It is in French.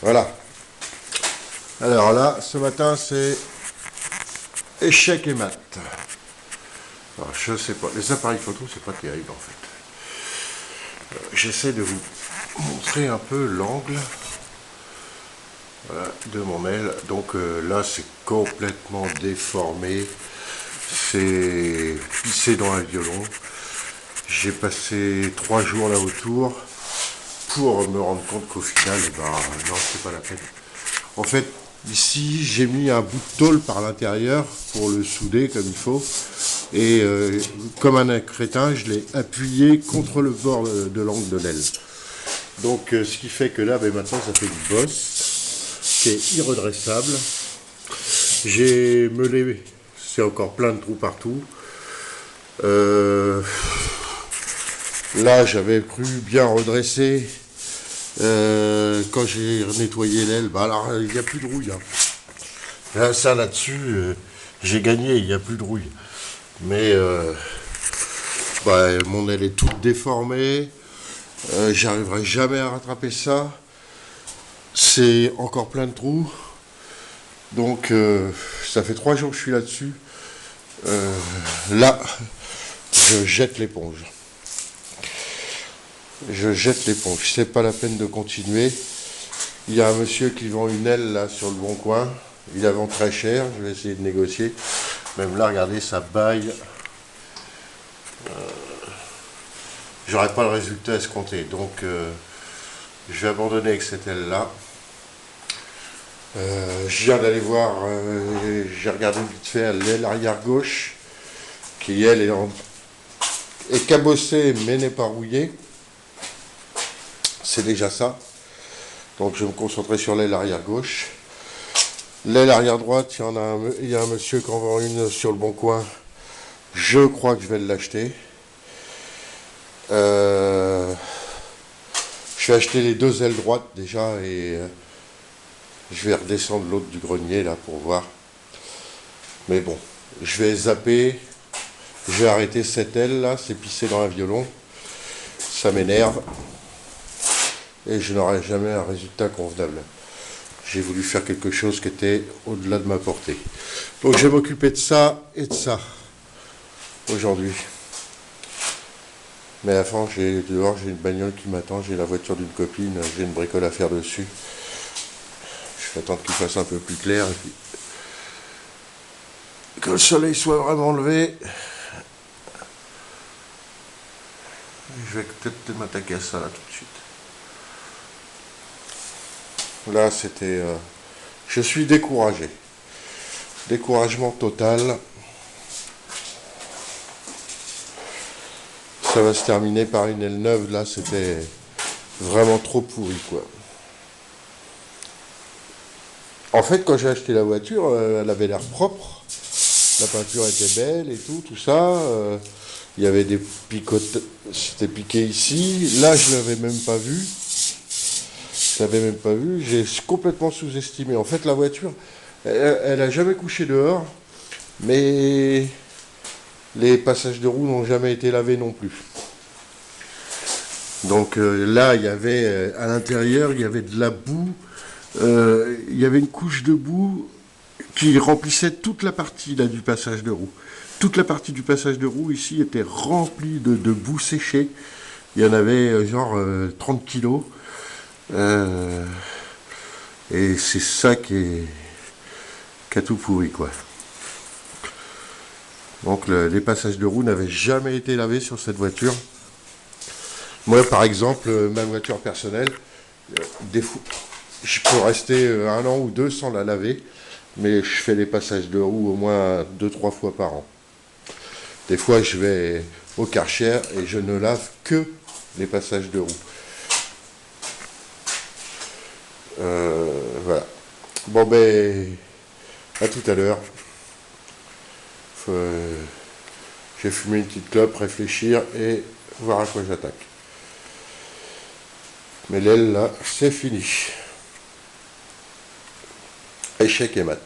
Voilà. Alors là, ce matin, c'est échec et mat. Alors, je sais pas, les appareils photo, c'est pas terrible en fait. J'essaie de vous montrer un peu l'angle, voilà, de mon aile. Donc là, c'est complètement déformé. C'est pissé dans un violon. J'ai passé 3 jours là autour pour me rendre compte qu'au final, non, c'est pas la peine. En fait, ici, j'ai mis un bout de tôle par l'intérieur pour le souder comme il faut. Et comme un crétin, je l'ai appuyé contre le bord de l'angle de l'aile. Donc, ce qui fait que là, maintenant, ça fait une bosse qui est irredressable. J'ai meulé, c'est encore plein de trous partout. Là, j'avais cru bien redresser. Quand j'ai nettoyé l'aile, alors il n'y a plus de rouille. Là, ça là-dessus, j'ai gagné, il n'y a plus de rouille. Mais mon aile est toute déformée. J'arriverai jamais à rattraper ça. C'est encore plein de trous. Donc ça fait 3 jours que je suis là-dessus. Là, je jette l'éponge. Je jette l'éponge. C'est pas la peine de continuer. Il y a un monsieur qui vend une aile là sur le bon coin. Il la vend très cher. Je vais essayer de négocier. Même là, regardez, ça baille. J'aurai pas le résultat escompté. Donc, je vais abandonner avec cette aile là. Je viens d'aller voir. J'ai regardé vite fait l'aile arrière gauche, qui elle est cabossée mais n'est pas rouillée. C'est déjà ça. Donc je vais me concentrer sur l'aile arrière gauche. L'aile arrière droite, il y a un monsieur qui en vend une sur le bon coin. Je crois que je vais l'acheter. Je vais acheter les 2 ailes droites déjà et je vais redescendre l'autre du grenier là pour voir. Mais bon, je vais zapper. Je vais arrêter cette aile là, c'est pissé dans un violon. Ça m'énerve. Et je n'aurai jamais un résultat convenable. J'ai voulu faire quelque chose qui était au-delà de ma portée. Donc je vais m'occuper de ça et de ça aujourd'hui. Mais à la fin, dehors, j'ai une bagnole qui m'attend, j'ai la voiture d'une copine, j'ai une bricole à faire dessus. Je vais attendre qu'il fasse un peu plus clair et puis que le soleil soit vraiment levé. Je vais peut-être m'attaquer à ça là tout de suite. Là, c'était... je suis découragé. Découragement total. Ça va se terminer par une aile neuve. Là, c'était vraiment trop pourri, quoi. En fait, quand j'ai acheté la voiture, elle avait l'air propre. La peinture était belle et tout ça. Il y avait des picotes... C'était piqué ici. Là, je ne l'avais même pas vu. Je l'avais même pas vu, j'ai complètement sous-estimé. En fait, la voiture, elle a jamais couché dehors, mais les passages de roue n'ont jamais été lavés non plus. Donc là, il y avait à l'intérieur, il y avait de la boue, il y avait une couche de boue qui remplissait toute la partie là du passage de roue. Toute la partie du passage de roue ici était remplie de boue séchée. Il y en avait genre 30 kilos. Et c'est ça qui a tout pourri, quoi. Donc les passages de roue n'avaient jamais été lavés sur cette voiture. Moi, par exemple, ma voiture personnelle, je peux rester 1 an ou 2 sans la laver, mais je fais les passages de roue au moins 2-3 fois par an. Des fois, je vais au Karcher et je ne lave que les passages de roue. Voilà. Bon ben, à tout à l'heure. J'ai fumé une petite clope, réfléchir et voir à quoi j'attaque. Mais l'aile là, c'est fini. Échec et mat.